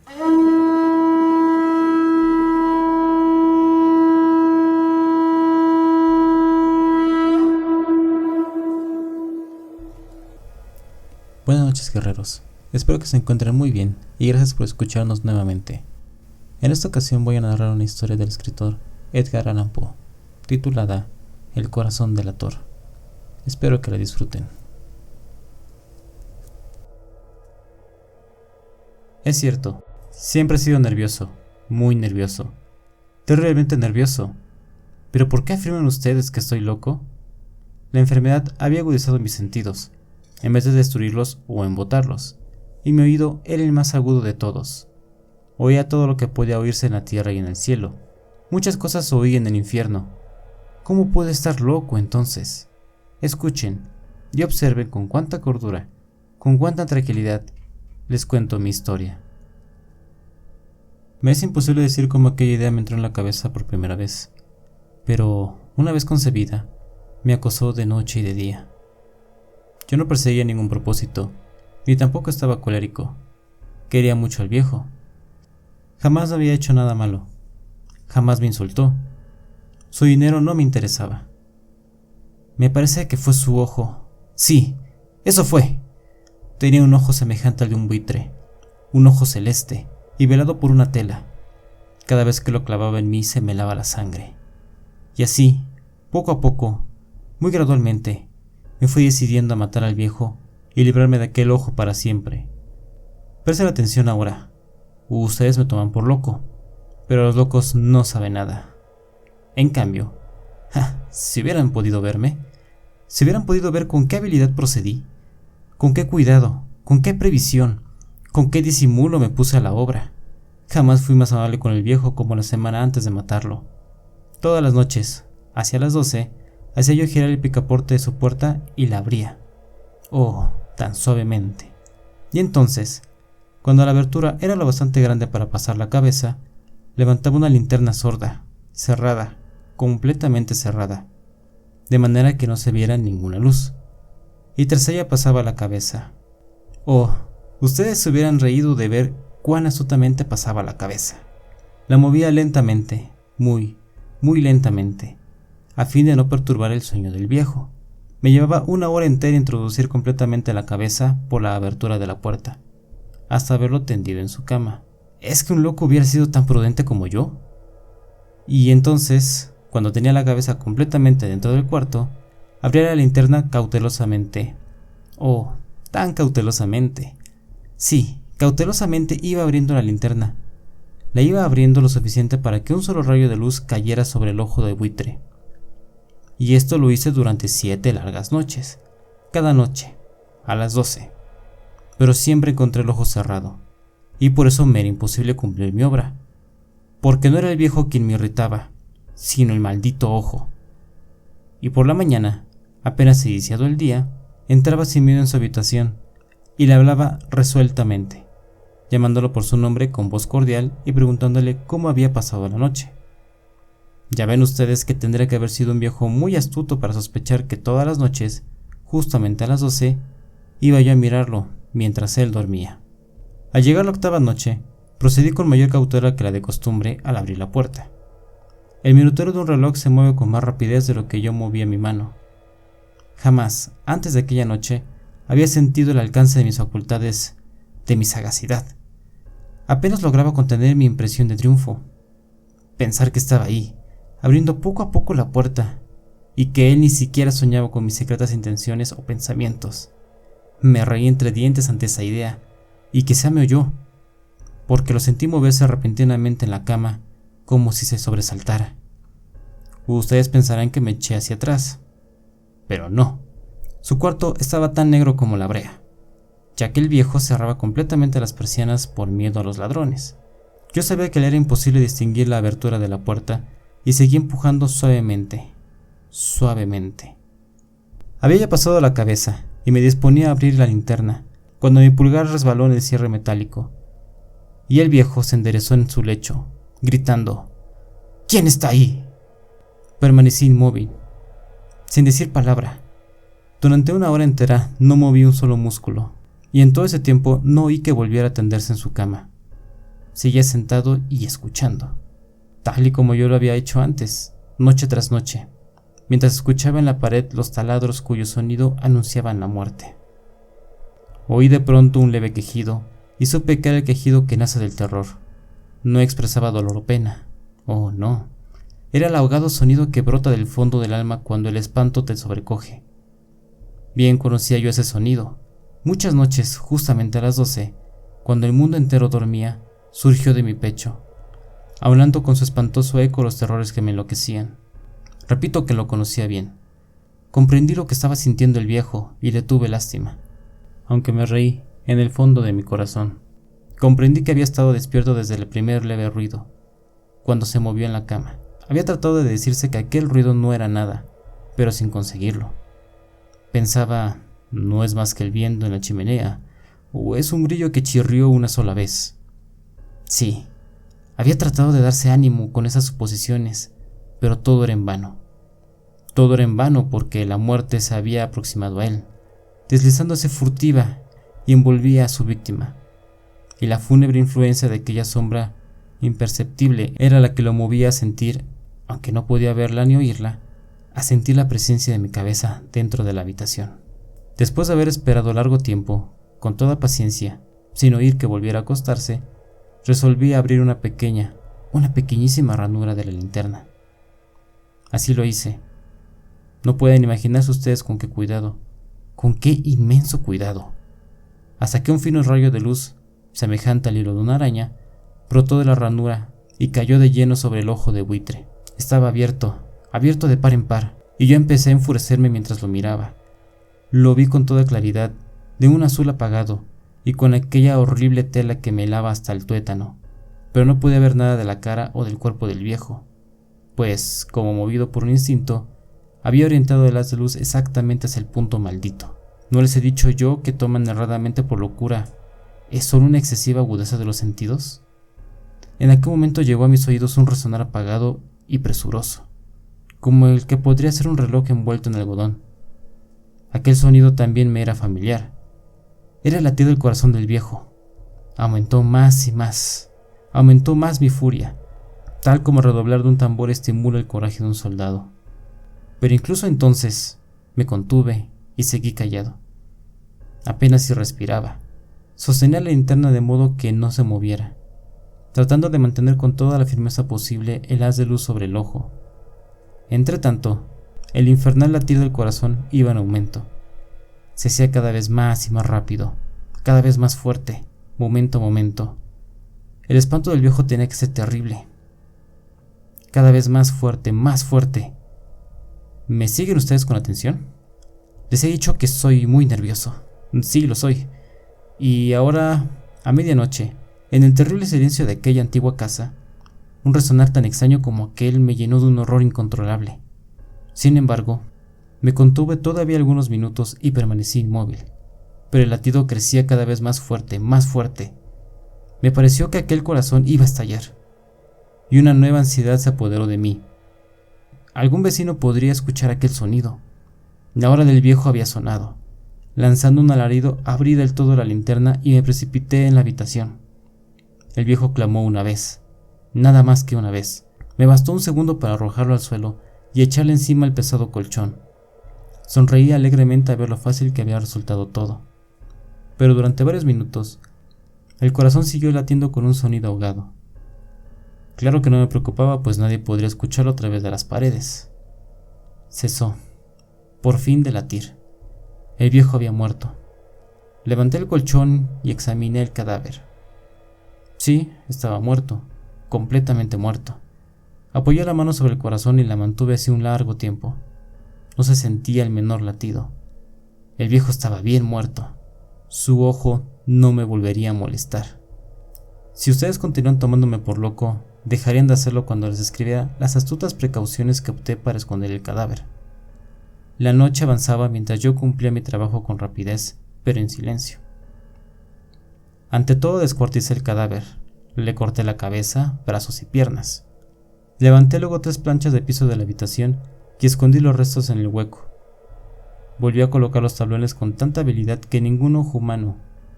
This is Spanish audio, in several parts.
Buenas noches, guerreros. Espero que se encuentren muy bien y gracias por escucharnos nuevamente. En esta ocasión voy a narrar una historia del escritor Edgar Allan Poe, titulada El corazón delator. Espero que la disfruten. Es cierto, siempre he sido nervioso, muy nervioso, terriblemente nervioso. ¿Pero por qué afirman ustedes que estoy loco? La enfermedad había agudizado mis sentidos, en vez de destruirlos o embotarlos, y mi oído era el más agudo de todos. Oía todo lo que podía oírse en la tierra y en el cielo. Muchas cosas oí en el infierno. ¿Cómo puedo estar loco entonces? Escuchen y observen con cuánta cordura, con cuánta tranquilidad les cuento mi historia. Me es imposible decir cómo aquella idea me entró en la cabeza por primera vez, pero una vez concebida, me acosó de noche y de día. Yo no perseguía ningún propósito, ni tampoco estaba colérico. Quería mucho al viejo. Jamás había hecho nada malo. Jamás me insultó. Su dinero no me interesaba. Me parece que fue su ojo. Sí, eso fue. Tenía un ojo semejante al de un buitre, un ojo celeste y velado por una tela. Cada vez que lo clavaba en mí se me helaba la sangre. Y así, poco a poco, muy gradualmente, me fui decidiendo a matar al viejo y librarme de aquel ojo para siempre. Presten atención ahora. Ustedes me toman por loco, pero los locos no saben nada. En cambio, si hubieran podido verme, si hubieran podido ver con qué habilidad procedí, con qué cuidado, con qué previsión, con qué disimulo me puse a la obra. Jamás fui más amable con el viejo como la semana antes de matarlo. Todas las noches, hacia las 12, hacía yo girar el picaporte de su puerta y la abría. Oh, tan suavemente. Y entonces, cuando la abertura era lo bastante grande para pasar la cabeza, levantaba una linterna sorda, cerrada, completamente cerrada, de manera que no se viera ninguna luz, y tras ella pasaba la cabeza. Oh, ustedes se hubieran reído de ver cuán astutamente pasaba la cabeza. La movía lentamente, muy lentamente, a fin de no perturbar el sueño del viejo. Me llevaba una hora entera introducir completamente la cabeza por la abertura de la puerta, hasta verlo tendido en su cama. ¿Es que un loco hubiera sido tan prudente como yo? Y entonces, cuando tenía la cabeza completamente dentro del cuarto, abría la linterna cautelosamente. Oh, tan cautelosamente. Sí, cautelosamente iba abriendo la linterna. La iba abriendo lo suficiente para que un solo rayo de luz cayera sobre el ojo de buitre. Y esto lo hice durante 7 largas noches, cada noche, a las 12. Pero siempre encontré el ojo cerrado, y por eso me era imposible cumplir mi obra, porque no era el viejo quien me irritaba, sino el maldito ojo. Y por la mañana, apenas iniciado el día, entraba sin miedo en su habitación, y le hablaba resueltamente, llamándolo por su nombre con voz cordial y preguntándole cómo había pasado la noche. Ya ven ustedes que tendría que haber sido un viejo muy astuto para sospechar que todas las noches, justamente a las 12, iba yo a mirarlo mientras él dormía. Al llegar la 8ª noche, procedí con mayor cautela que la de costumbre al abrir la puerta. El minutero de un reloj se mueve con más rapidez de lo que yo movía mi mano. Jamás, antes de aquella noche, había sentido el alcance de mis facultades, de mi sagacidad. Apenas lograba contener mi impresión de triunfo. Pensar que estaba ahí, abriendo poco a poco la puerta, y que él ni siquiera soñaba con mis secretas intenciones o pensamientos. Me reí entre dientes ante esa idea, y quizá me oyó, porque lo sentí moverse repentinamente en la cama, como si se sobresaltara. Ustedes pensarán que me eché hacia atrás, pero no. Su cuarto estaba tan negro como la brea, ya que el viejo cerraba completamente las persianas por miedo a los ladrones. Yo sabía que le era imposible distinguir la abertura de la puerta, y seguí empujando suavemente. Había ya pasado la cabeza y me disponía a abrir la linterna, cuando mi pulgar resbaló en el cierre metálico, y el viejo se enderezó en su lecho, gritando: ¿Quién está ahí? Permanecí inmóvil, sin decir palabra. Durante una hora entera no moví un solo músculo, y en todo ese tiempo no oí que volviera a tenderse en su cama. seguía sentado y escuchando, tal y como yo lo había hecho antes, noche tras noche, mientras escuchaba en la pared los taladros cuyo sonido anunciaban la muerte. Oí de pronto un leve quejido y supe que era el quejido que nace del terror. No expresaba dolor o pena. Oh, no. Era el ahogado sonido que brota del fondo del alma cuando el espanto te sobrecoge. Bien conocía yo ese sonido. Muchas noches, justamente a las 12, cuando el mundo entero dormía, surgió de mi pecho, hablando con su espantoso eco los terrores que me enloquecían. Repito que lo conocía bien. Comprendí lo que estaba sintiendo el viejo y le tuve lástima, aunque me reí en el fondo de mi corazón. Comprendí que había estado despierto desde el primer leve ruido, cuando se movió en la cama. Había tratado de decirse que aquel ruido no era nada, pero sin conseguirlo. Pensaba, no es más que el viento en la chimenea, o es un grillo que chirrió una sola vez. Sí, había tratado de darse ánimo con esas suposiciones, pero todo era en vano. Todo era en vano porque la muerte se había aproximado a él, deslizándose furtiva y envolvía a su víctima, y la fúnebre influencia de aquella sombra imperceptible era la que lo movía a sentir, aunque no podía verla ni oírla, a sentir la presencia de mi cabeza dentro de la habitación. Después de haber esperado largo tiempo, con toda paciencia, sin oír que volviera a acostarse, resolví abrir una pequeñísima ranura de la linterna. Así lo hice. No pueden imaginarse ustedes con qué cuidado, con qué inmenso cuidado, hasta que un fino rayo de luz, semejante al hilo de una araña, brotó de la ranura y cayó de lleno sobre el ojo de buitre. Estaba abierto de par en par, y yo empecé a enfurecerme mientras lo miraba. Lo vi con toda claridad, de un azul apagado, y con aquella horrible tela que me helaba hasta el tuétano, pero no pude ver nada de la cara o del cuerpo del viejo, pues, como movido por un instinto, había orientado el haz de luz exactamente hacia el punto maldito. ¿No les he dicho yo que toman erradamente por locura? ¿Es solo una excesiva agudeza de los sentidos? En aquel momento llegó a mis oídos un resonar apagado y presuroso, como el que podría ser un reloj envuelto en algodón. Aquel sonido también me era familiar. Era el latido del corazón del viejo. Aumentó más y más. Aumentó más mi furia, tal como redoblar de un tambor estimula el coraje de un soldado. Pero incluso entonces me contuve y seguí callado. Apenas si respiraba. Sostenía la linterna de modo que no se moviera, tratando de mantener con toda la firmeza posible el haz de luz sobre el ojo. Entretanto, el infernal latido del corazón iba en aumento. Se hacía cada vez más y más rápido, cada vez más fuerte, momento a momento. El espanto del viejo tenía que ser terrible. Cada vez más fuerte, más fuerte. ¿Me siguen ustedes con atención? Les he dicho que soy muy nervioso. Sí, lo soy. Y ahora, a medianoche, en el terrible silencio de aquella antigua casa, un resonar tan extraño como aquel me llenó de un horror incontrolable. Sin embargo, me contuve todavía algunos minutos y permanecí inmóvil, pero el latido crecía cada vez más fuerte, más fuerte. Me pareció que aquel corazón iba a estallar, y una nueva ansiedad se apoderó de mí. Algún vecino podría escuchar aquel sonido. La hora del viejo había sonado. Lanzando un alarido, abrí del todo la linterna y me precipité en la habitación. El viejo clamó una vez, nada más que una vez. Me bastó un segundo para arrojarlo al suelo y echarle encima el pesado colchón. Sonreí alegremente al ver lo fácil que había resultado todo. Pero durante varios minutos, el corazón siguió latiendo con un sonido ahogado. Claro que no me preocupaba, pues nadie podría escucharlo a través de las paredes. Cesó, por fin, de latir. El viejo había muerto. Levanté el colchón y examiné el cadáver. Sí, estaba muerto, completamente muerto. Apoyé la mano sobre el corazón y la mantuve así un largo tiempo. No se sentía el menor latido. El viejo estaba bien muerto. Su ojo no me volvería a molestar. Si ustedes continúan tomándome por loco, dejarían de hacerlo cuando les escribiera las astutas precauciones que opté para esconder el cadáver. La noche avanzaba mientras yo cumplía mi trabajo con rapidez, pero en silencio. Ante todo descuarticé el cadáver, le corté la cabeza, brazos y piernas. Levanté luego 3 planchas de piso de la habitación y escondí los restos en el hueco. Volví a colocar los tablones con tanta habilidad que ningún ojo humano,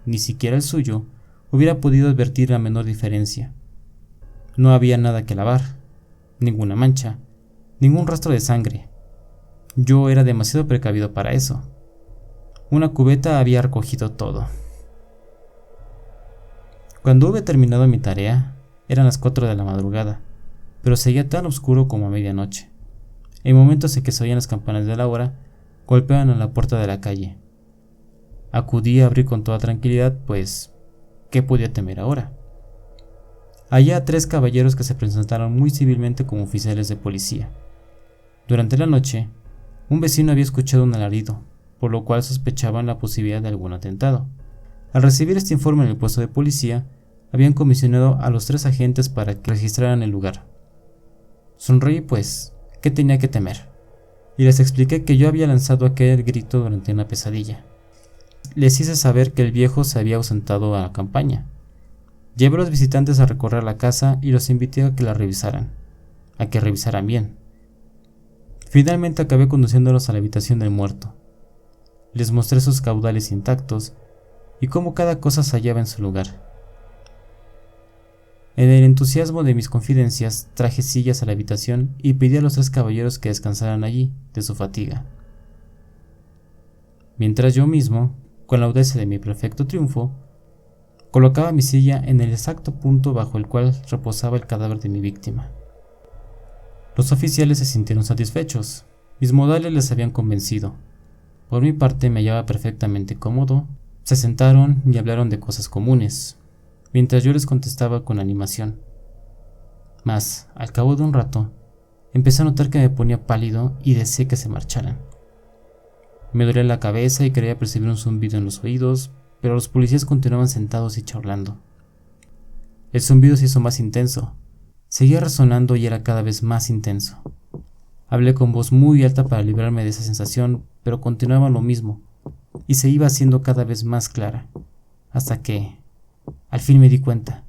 ni siquiera el suyo, hubiera podido advertir la menor diferencia. No había nada que lavar, ninguna mancha, ningún rastro de sangre. Yo era demasiado precavido para eso. Una cubeta había recogido todo. Cuando hube terminado mi tarea, eran las 4 de la madrugada, pero seguía tan oscuro como a medianoche. En momentos en que se oían las campanas de la hora, golpeaban a la puerta de la calle. Acudí a abrir con toda tranquilidad, pues, ¿qué podía temer ahora? Hallé a 3 caballeros que se presentaron muy civilmente como oficiales de policía. Durante la noche, un vecino había escuchado un alarido, por lo cual sospechaban la posibilidad de algún atentado. Al recibir este informe en el puesto de policía, habían comisionado a los 3 agentes para que registraran el lugar. Sonreí, pues, ¿qué tenía que temer? Y les expliqué que yo había lanzado aquel grito durante una pesadilla. Les hice saber que el viejo se había ausentado a la campaña. Llevé a los visitantes a recorrer la casa y los invité a que la revisaran, a que revisaran bien. Finalmente acabé conduciéndolos a la habitación del muerto. Les mostré sus caudales intactos y cómo cada cosa se hallaba en su lugar. En el entusiasmo de mis confidencias, traje sillas a la habitación y pedí a los 3 caballeros que descansaran allí de su fatiga. Mientras yo mismo, con la audacia de mi perfecto triunfo, colocaba mi silla en el exacto punto bajo el cual reposaba el cadáver de mi víctima. Los oficiales se sintieron satisfechos. Mis modales les habían convencido. Por mi parte me hallaba perfectamente cómodo. Se sentaron y hablaron de cosas comunes, mientras yo les contestaba con animación. Mas, al cabo de un rato, empecé a notar que me ponía pálido y deseé que se marcharan. Me dolía la cabeza y creía percibir un zumbido en los oídos, pero los policías continuaban sentados y charlando. El zumbido se hizo más intenso. Seguía resonando y era cada vez más intenso. Hablé con voz muy alta para librarme de esa sensación, pero continuaba lo mismo, y se iba haciendo cada vez más clara, hasta que, al fin me di cuenta.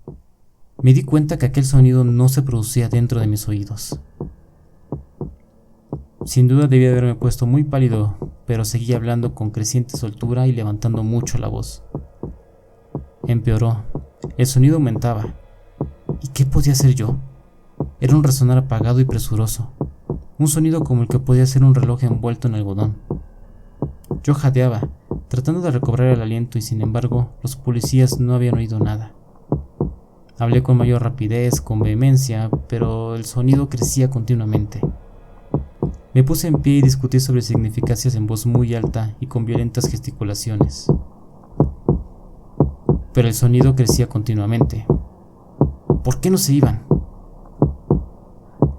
Me di cuenta que aquel sonido no se producía dentro de mis oídos. Sin duda debía haberme puesto muy pálido, pero seguía hablando con creciente soltura y levantando mucho la voz. Empeoró. El sonido aumentaba. ¿Y qué podía hacer yo? Era un resonar apagado y presuroso, un sonido como el que podía ser un reloj envuelto en algodón. Yo jadeaba, tratando de recobrar el aliento, y sin embargo, los policías no habían oído nada. Hablé con mayor rapidez, con vehemencia, pero el sonido crecía continuamente. Me puse en pie y discutí sobre significancias en voz muy alta y con violentas gesticulaciones. Pero el sonido crecía continuamente. ¿Por qué no se iban?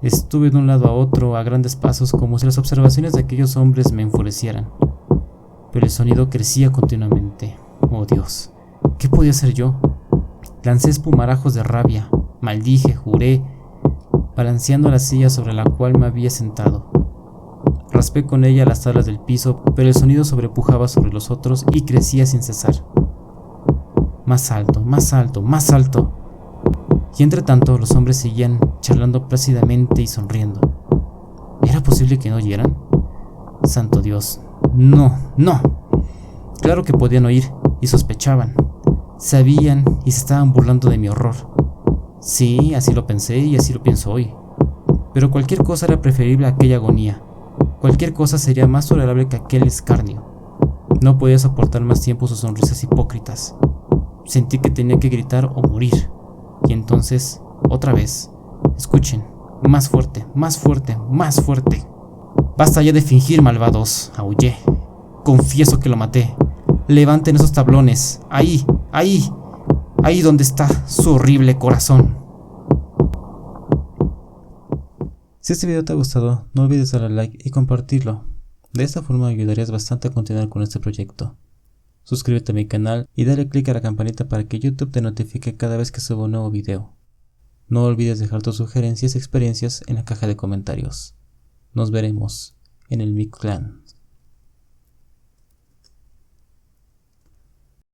Estuve de un lado a otro a grandes pasos, como si las observaciones de aquellos hombres me enfurecieran. Pero el sonido crecía continuamente. Oh Dios, ¿qué podía hacer yo? Lancé espumarajos de rabia, maldije, juré, balanceando la silla sobre la cual me había sentado. Raspé con ella las tablas del piso, pero el sonido sobrepujaba sobre los otros y crecía sin cesar. Más alto, más alto, más alto. Y entre tanto los hombres seguían charlando plácidamente y sonriendo. ¿Era posible que no oyeran? Santo Dios, no, no. Claro que podían oír y sospechaban. Sabían y se estaban burlando de mi horror. Sí, así lo pensé y así lo pienso hoy. Pero cualquier cosa era preferible a aquella agonía. Cualquier cosa sería más tolerable que aquel escarnio. No podía soportar más tiempo sus sonrisas hipócritas. Sentí que tenía que gritar o morir. Y entonces, otra vez, escuchen, más fuerte, más fuerte, más fuerte. Basta ya de fingir, malvados, aullé. Confieso que lo maté. Levanten esos tablones, ahí, ahí, ahí donde está su horrible corazón. Si este video te ha gustado, no olvides darle like y compartirlo. De esta forma ayudarías bastante a continuar con este proyecto. Suscríbete a mi canal y dale click a la campanita para que YouTube te notifique cada vez que suba un nuevo video. No olvides dejar tus sugerencias y experiencias en la caja de comentarios. Nos veremos en el Mictlán.